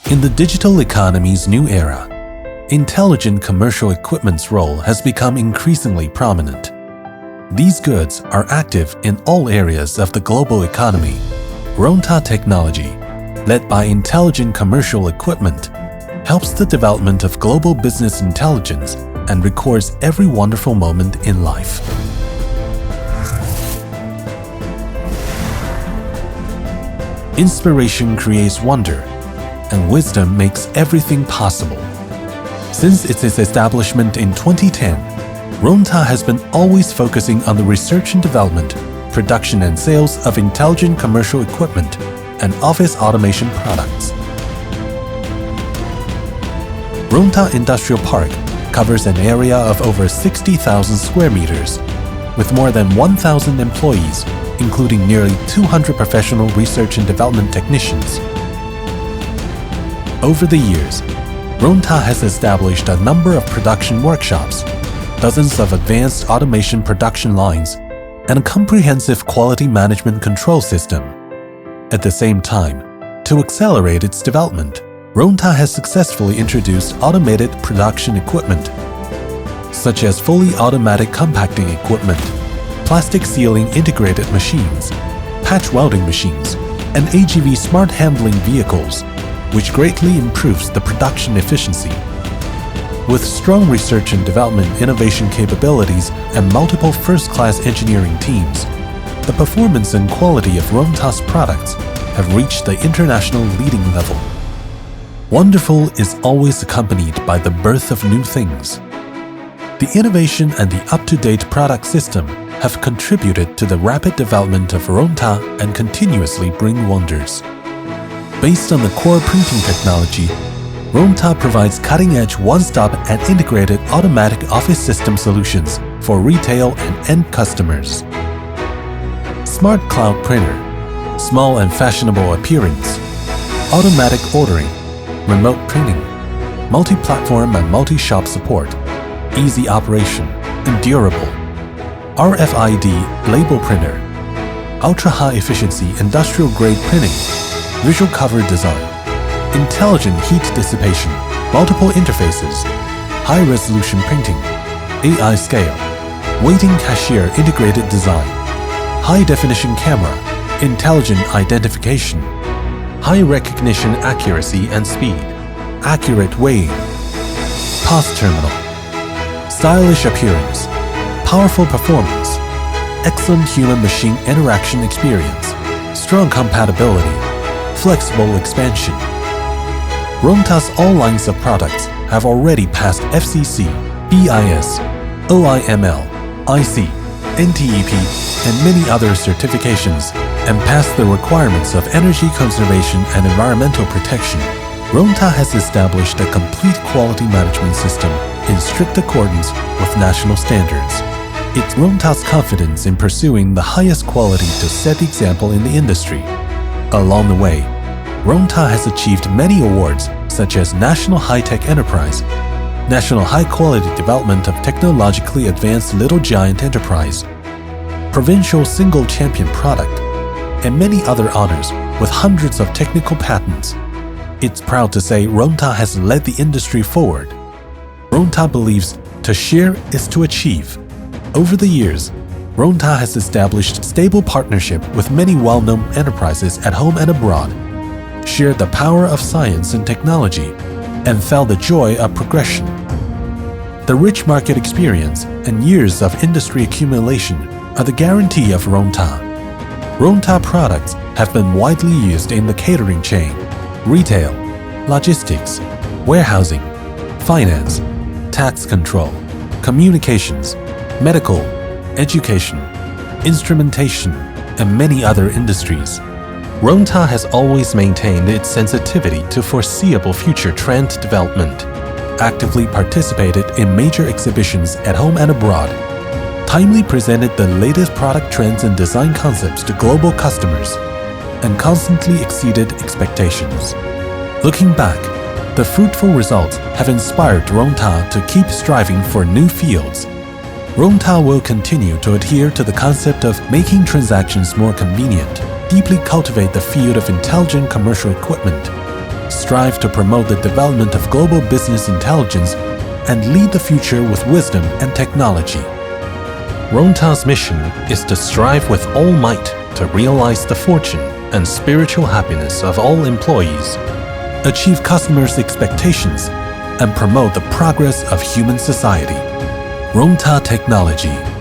In the digital economy's new era, intelligent commercial equipment's role has become increasingly prominent. These goods are active in all areas of the global economy. Rongta Technology, led by intelligent commercial equipment, helps the development of global business intelligence and records every wonderful moment in life. Inspiration creates wonder, and wisdom makes everything possible. Since its establishment in 2010, Rongta has been always focusing on the research and development, production and sales of intelligent commercial equipment and office automation products. Rongta Industrial Park covers an area of over 60,000 square meters, with more than 1,000 employees, including nearly 200 professional research and development technicians. Over the years, Rongta has established a number of production workshops, dozens of advanced automation production lines, and a comprehensive quality management control system. At the same time, to accelerate its development, Rongta has successfully introduced automated production equipment, such as fully automatic compacting equipment, plastic sealing integrated machines, patch welding machines, and AGV smart handling vehicles, which greatly improves the production efficiency. With strong research and development innovation capabilities and multiple first-class engineering teams, the performance and quality of Rongta's products have reached the international leading level. Wonderful is always accompanied by the birth of new things. The innovation and the up-to-date product system have contributed to the rapid development of Rongta and continuously bring wonders. Based on the core printing technology, Rongta provides cutting-edge one-stop and integrated automatic office system solutions for retail and end customers. Smart Cloud Printer, small and fashionable appearance, automatic ordering, remote printing, multi-platform and multi-shop support, easy operation, and durable. RFID label printer, ultra-high efficiency industrial-grade printing, visual cover design, intelligent heat dissipation, multiple interfaces, high-resolution printing, AI scale, waiting cashier integrated design, high-definition camera, intelligent identification, high recognition accuracy and speed, accurate weighing, POS terminal, stylish appearance, powerful performance, excellent human-machine interaction experience, strong compatibility, flexible expansion. Rongta's all lines of products have already passed FCC, BIS, OIML, IC, NTEP, and many other certifications and passed the requirements of energy conservation and environmental protection. Rongta has established a complete quality management system in strict accordance with national standards. It's Rongta's confidence in pursuing the highest quality to set the example in the industry. Along the way, Rongta has achieved many awards such as National High-Tech Enterprise, National High-Quality Development of Technologically Advanced Little Giant Enterprise, Provincial Single Champion Product, and many other honors with hundreds of technical patents. It's proud to say Rongta has led the industry forward. Rongta believes to share is to achieve. Over the years, Rongta has established stable partnership with many well-known enterprises at home and abroad, shared the power of science and technology, and felt the joy of progression. The rich market experience and years of industry accumulation are the guarantee of Rongta. Rongta products have been widely used in the catering chain, retail, logistics, warehousing, finance, tax control, communications, medical, education, instrumentation, and many other industries. Rongta has always maintained its sensitivity to foreseeable future trend development, actively participated in major exhibitions at home and abroad, timely presented the latest product trends and design concepts to global customers, and constantly exceeded expectations. Looking back, the fruitful results have inspired Rongta to keep striving for new fields. Rongta will continue to adhere to the concept of making transactions more convenient, deeply cultivate the field of intelligent commercial equipment, strive to promote the development of global business intelligence and lead the future with wisdom and technology. Rongta's mission is to strive with all might to realize the fortune and spiritual happiness of all employees, achieve customers' expectations, and promote the progress of human society. Rongta Technology